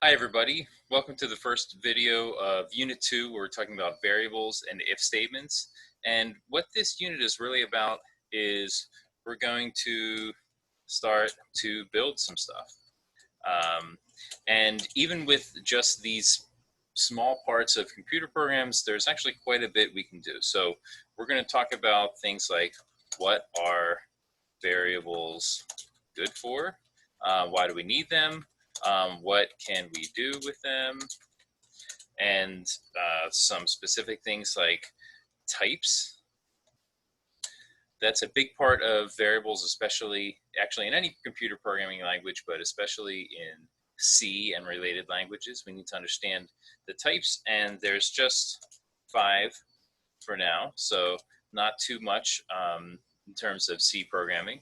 Hi everybody, welcome to the first video of Unit 2 where we're talking about variables and if statements. And what this unit is really about is we're going to start to build some stuff. And even with just these small parts of computer programs, there's actually quite a bit we can do. So we're going to talk about things like what are variables good for, why do we need them, what can we do with them, and some specific things like types. That's a big part of variables, especially actually in any computer programming language, but especially in C and related languages. We need to understand the types, and there's just 5 for now, so not too much in terms of C programming.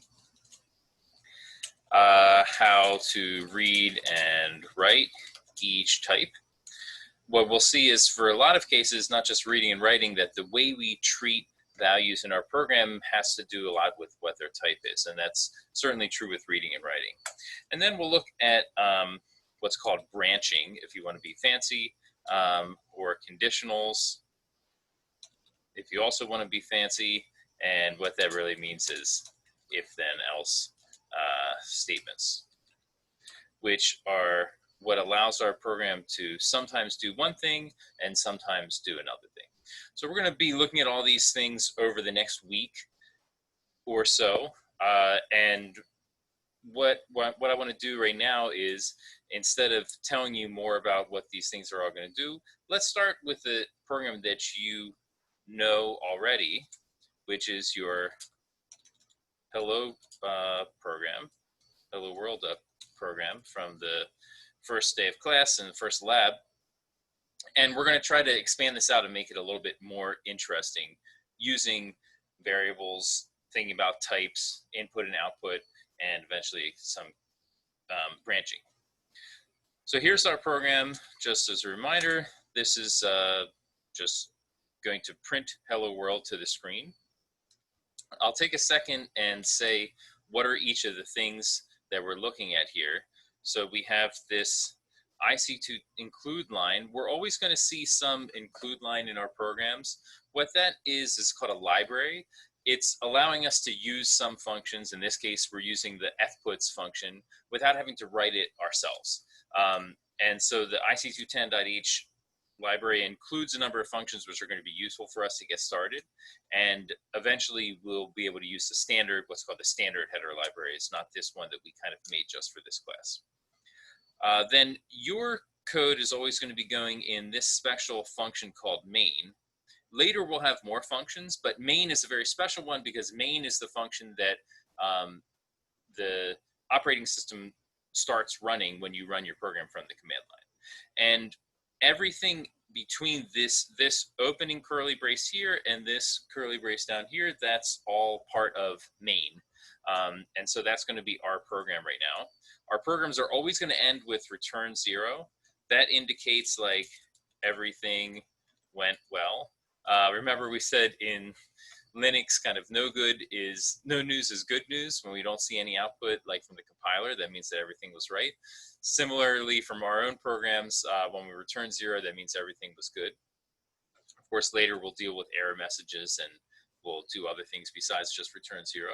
How to read and write each type. What we'll see is for a lot of cases, not just reading and writing, that the way we treat values in our program has to do a lot with what their type is, and that's certainly true with reading and writing. And then we'll look at what's called branching, if you want to be fancy, or conditionals, if you also want to be fancy, and what that really means is if then else statements, which are what allows our program to sometimes do one thing and sometimes do another thing. So we're going to be looking at all these things over the next week or so, and what I want to do right now is, instead of telling you more about what these things are all going to do, let's start with the program that you know already, which is your Hello program, Hello World program from the first day of class and the first lab. And we're going to try to expand this out and make it a little bit more interesting using variables, thinking about types, input and output, and eventually some branching. So here's our program. Just as a reminder, this is just going to print Hello World to the screen. I'll take a second and say what are each of the things that we're looking at here. So we have this IC2 include line. We're always going to see some include line in our programs. What that is called a library. It's allowing us to use some functions. In this case, we're using the fputs function without having to write it ourselves. And so the IC210.h library includes a number of functions which are going to be useful for us to get started, and eventually we'll be able to use the standard, what's called the standard header library. It's not this one that we kind of made just for this class. Then your code is always going to be going in this special function called main. Later we'll have more functions, but main is a very special one because main is the function that the operating system starts running when you run your program from the command line. And everything between this opening curly brace here and this curly brace down here, that's all part of main. And so that's going to be our program right now. Our programs are always going to end with return 0. That indicates like everything went well. Remember we said in Linux kind of no news is good news. When we don't see any output like from the compiler, that means that everything was right. Similarly, from our own programs, when we return 0, that means everything was good. Of course, later we'll deal with error messages and we'll do other things besides just return 0.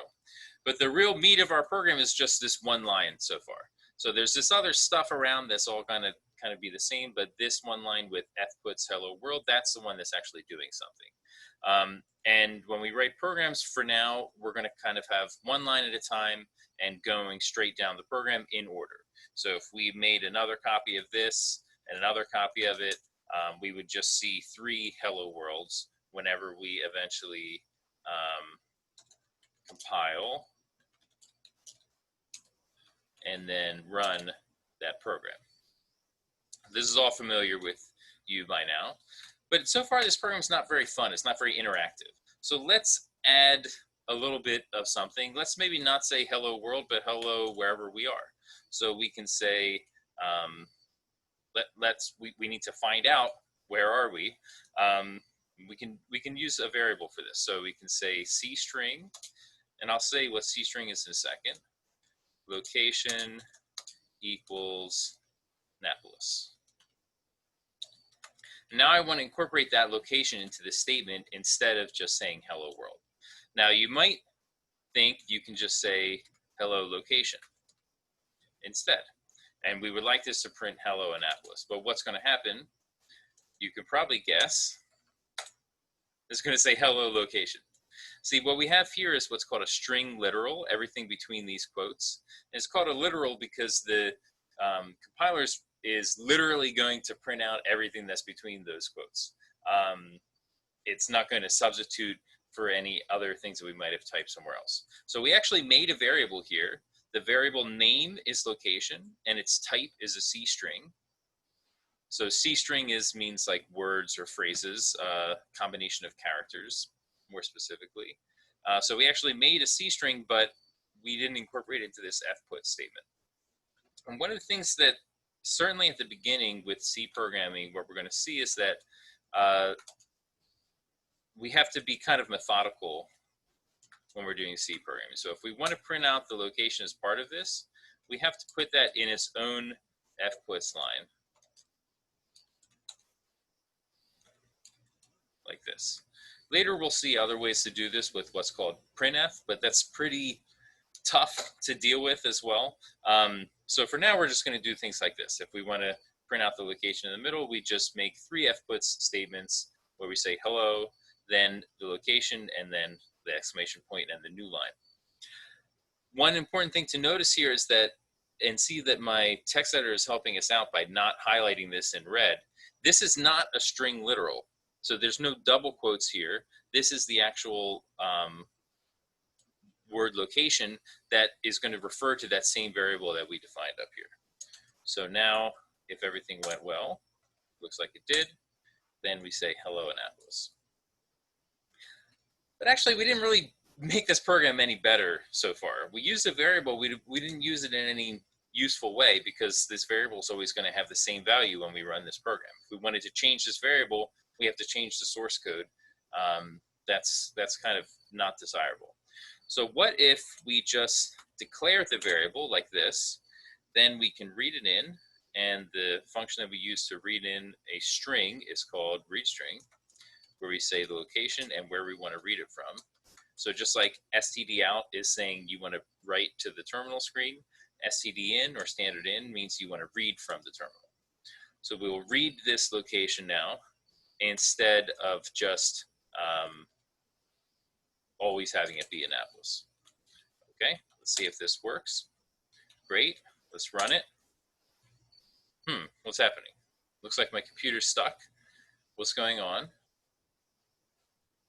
But the real meat of our program is just this one line so far. So there's this other stuff around that's all going to kind of be the same, but this one line with fputs hello world, that's the one that's actually doing something. And when we write programs for now, we're going to kind of have one line at a time and going straight down the program in order. So if we made another copy of this and another copy of it, we would just see 3 hello worlds whenever we eventually compile and then run that program. This is all familiar with you by now, but so far this program is not very fun. It's not very interactive. So let's add a little bit of something. Let's maybe not say hello world, but hello wherever we are. So we can say, we need to find out where are we. We can use a variable for this. So we can say cstring, and I'll say what cstring is in a second. Location equals Annapolis. Now I want to incorporate that location into the statement instead of just saying hello world. Now you might think you can just say hello location instead. And we would like this to print hello Annapolis. But what's going to happen, you can probably guess, it's going to say hello location. See, what we have here is what's called a string literal, everything between these quotes. And it's called a literal because the compiler is literally going to print out everything that's between those quotes. It's not going to substitute for any other things that we might have typed somewhere else. So we actually made a variable here. The variable name is location, and its type is a C string. So C string means like words or phrases, combination of characters, more specifically. So we actually made a C string, but we didn't incorporate it into this fput statement. And one of the things that certainly at the beginning with C programming, what we're going to see is that we have to be kind of methodical when we're doing C programming. So if we want to print out the location as part of this, we have to put that in its own fputs line, like this. Later we'll see other ways to do this with what's called printf, but that's pretty tough to deal with as well. So for now, we're just going to do things like this. If we want to print out the location in the middle, we just make 3 fputs statements where we say hello, then the location, and then the exclamation point and the new line. One important thing to notice here is that, and see that my text editor is helping us out by not highlighting this in red, this is not a string literal. So there's no double quotes here. This is the actual word location that is going to refer to that same variable that we defined up here. So now, if everything went well, looks like it did, then we say hello Annapolis. But actually, we didn't really make this program any better so far. We used a variable, we didn't use it in any useful way because this variable is always going to have the same value when we run this program. If we wanted to change this variable, we have to change the source code. That's kind of not desirable. So what if we just declare the variable like this, then we can read it in, and the function that we use to read in a string is called readString, where we say the location and where we want to read it from. So just like stdout is saying you want to write to the terminal screen, stdin or standard in means you want to read from the terminal. So we will read this location now instead of just always having it be Annapolis. Okay, let's see if this works. Great, let's run it. What's happening? Looks like my computer's stuck. What's going on?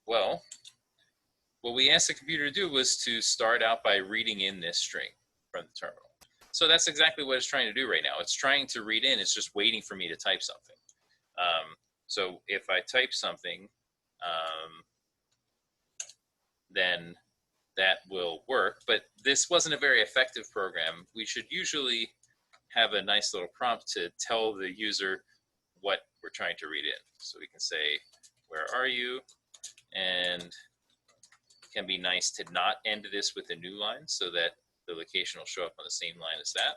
Well, what we asked the computer to do was to start out by reading in this string from the terminal. So that's exactly what it's trying to do right now. It's trying to read in, it's just waiting for me to type something. So if I type something, then that will work. But this wasn't a very effective program. We should usually have a nice little prompt to tell the user what we're trying to read in. So we can say, where are you? And it can be nice to not end this with a new line so that the location will show up on the same line as that.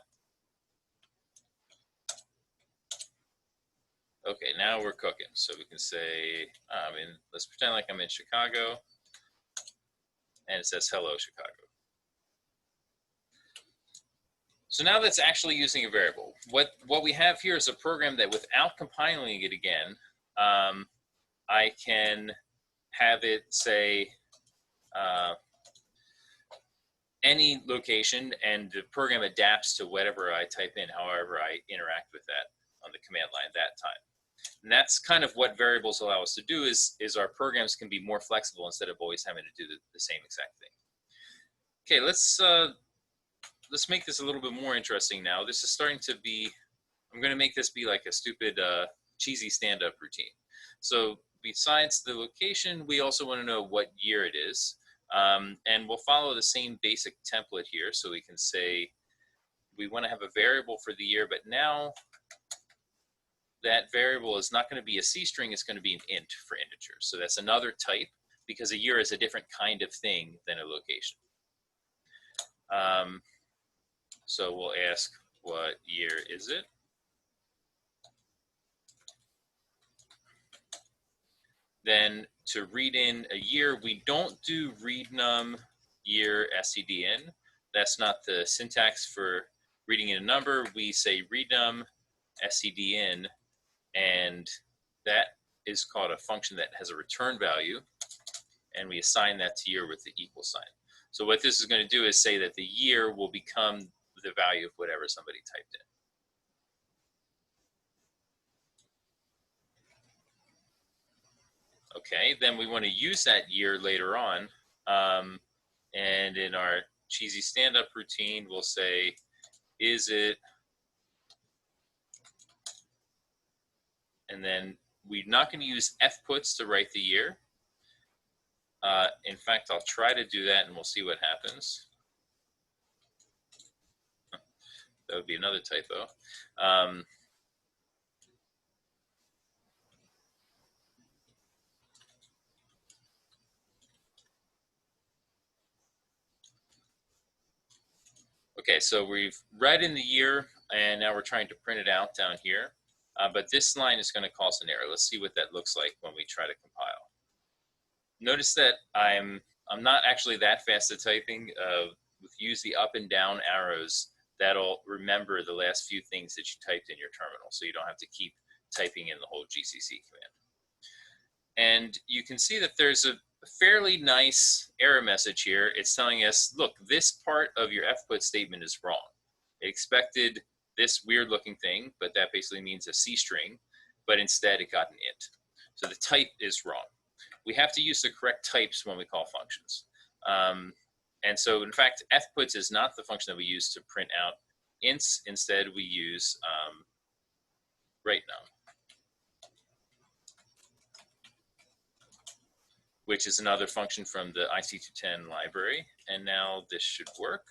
Okay, now we're cooking. So we can say, let's pretend like I'm in Chicago, and it says, hello, Chicago. So now that's actually using a variable. What we have here is a program that without compiling it again, I can have it say any location, and the program adapts to whatever I type in, however I interact with that on the command line that time. And that's kind of what variables allow us to do is our programs can be more flexible instead of always having to do the same exact thing. Okay, let's make this a little bit more interesting now. This is starting to be, I'm going to make this be like a stupid, cheesy stand-up routine. So besides the location, we also want to know what year it is. And we'll follow the same basic template here. So we can say we want to have a variable for the year, but now that variable is not going to be a C string, it's going to be an int for integers. So that's another type because a year is a different kind of thing than a location. So we'll ask, what year is it? Then to read in a year, we don't do read num year stdin. That's not the syntax for reading in a number. We say read num stdin, and that is called a function that has a return value, and we assign that to year with the equal sign. So what this is going to do is say that the year will become the value of whatever somebody typed in. Okay, then we want to use that year later on, and in our cheesy stand-up routine, we'll say, is it, and then we're not going to use fputs to write the year. In fact, I'll try to do that and we'll see what happens. That would be another typo. Okay, so we've read in the year and now we're trying to print it out down here. But this line is going to cause an error. Let's see what that looks like when we try to compile. Notice that I'm not actually that fast at typing. Use the up and down arrows. That'll remember the last few things that you typed in your terminal, so you don't have to keep typing in the whole GCC command. And you can see that there's a fairly nice error message here. It's telling us, look, this part of your fput statement is wrong. It expected this weird looking thing, but that basically means a C string, but instead it got an int. So the type is wrong. We have to use the correct types when we call functions. And so in fact, fputs is not the function that we use to print out ints. Instead, we use write num, which is another function from the IC210 library. And now this should work.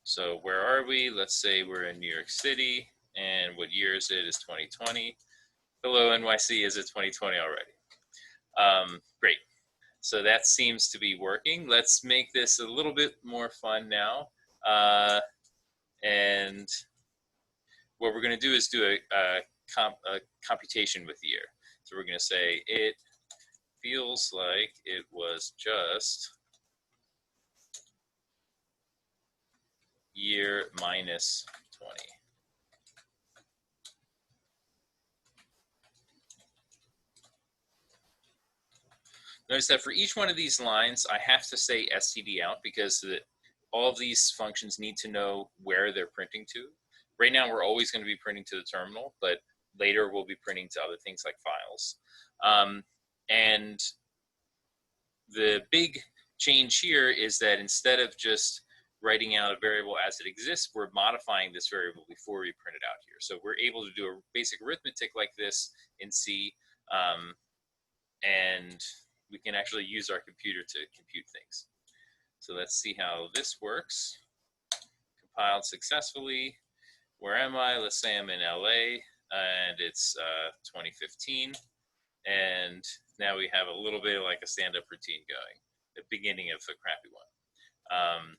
So where are we? Let's say we're in New York City, and what year is it? Is 2020. Hello, NYC, is it 2020 already? Great. So that seems to be working. Let's make this a little bit more fun now. And what we're going to do is do a computation with the year. So we're going to say it feels like it was just year minus 20. Notice that for each one of these lines, I have to say std out because all of these functions need to know where they're printing to. Right now, we're always going to be printing to the terminal, but later we'll be printing to other things like files. And the big change here is that instead of just writing out a variable as it exists, we're modifying this variable before we print it out here. So we're able to do a basic arithmetic like this in C, and we can actually use our computer to compute things. So let's see how this works. Compiled successfully. Where am I? Let's say I'm in LA, and it's 2015. And now we have a little bit of like a stand-up routine going, the beginning of a crappy one.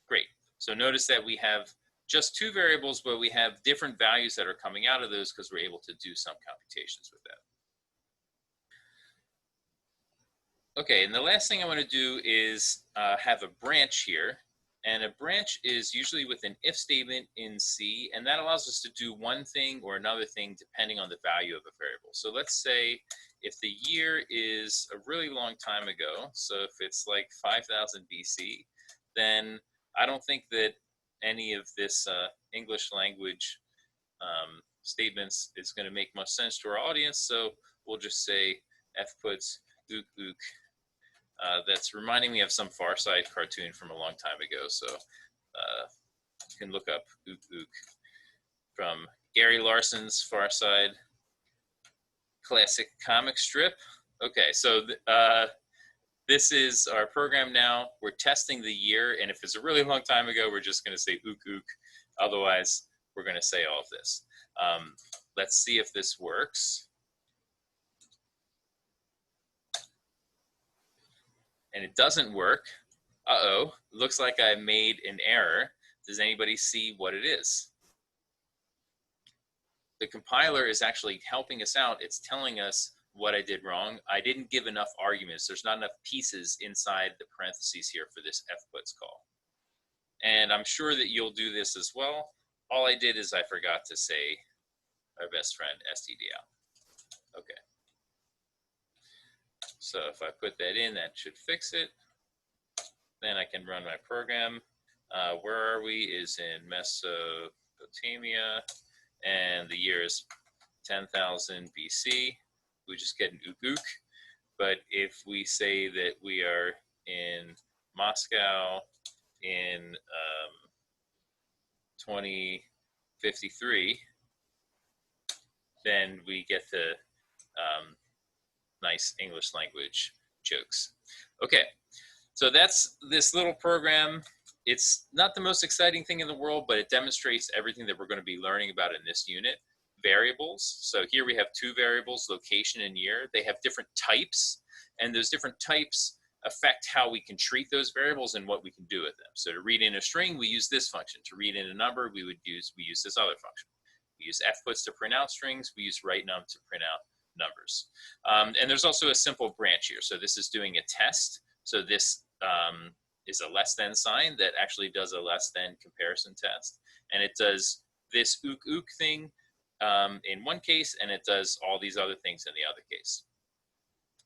Great. So notice that we have just two variables, but we have different values that are coming out of those because we're able to do some computations with that. Okay, and the last thing I want to do is have a branch here. And a branch is usually with an if statement in C, and that allows us to do one thing or another thing depending on the value of a variable. So let's say if the year is a really long time ago, so if it's like 5000 BC, then I don't think that any of this English language statements is going to make much sense to our audience, so we'll just say fputs ook ook. That's reminding me of some Far Side cartoon from a long time ago, so you can look up ook ook from Gary Larson's Far Side classic comic strip. Okay, so this is our program now. We're testing the year, and if it's a really long time ago, we're just going to say ook ook. Otherwise, we're going to say all of this. Let's see if this works. And it doesn't work. Uh-oh, looks like I made an error. Does anybody see what it is? the compiler is actually helping us out. It's telling us what I did wrong. I didn't give enough arguments. There's not enough pieces inside the parentheses here for this fputs call. And I'm sure that you'll do this as well. All I did is I forgot to say our best friend stdout. Okay. So if I put that in, that should fix it. Then I can run my program. Where are we? Is in Mesopotamia, and the year is 10,000 BC. We just get an ook. But if we say that we are in Moscow in 2053, then we get the nice English language jokes. Okay, so that's this little program. It's not the most exciting thing in the world, but it demonstrates everything that we're going to be learning about in this unit. Variables. So here we have two variables, location and year. They have different types, and those different types affect how we can treat those variables and what we can do with them. So to read in a string, we use this function. To read in a number, we use this other function. We use fputs to print out strings. We use write_num to print out numbers. And there's also a simple branch here. So this is doing a test. So this is a less than sign that actually does a less than comparison test. And it does this ook thing in one case, and it does all these other things in the other case.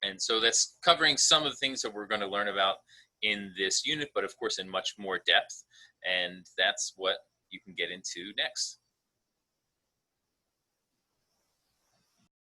And so that's covering some of the things that we're going to learn about in this unit, but of course in much more depth. And that's what you can get into next.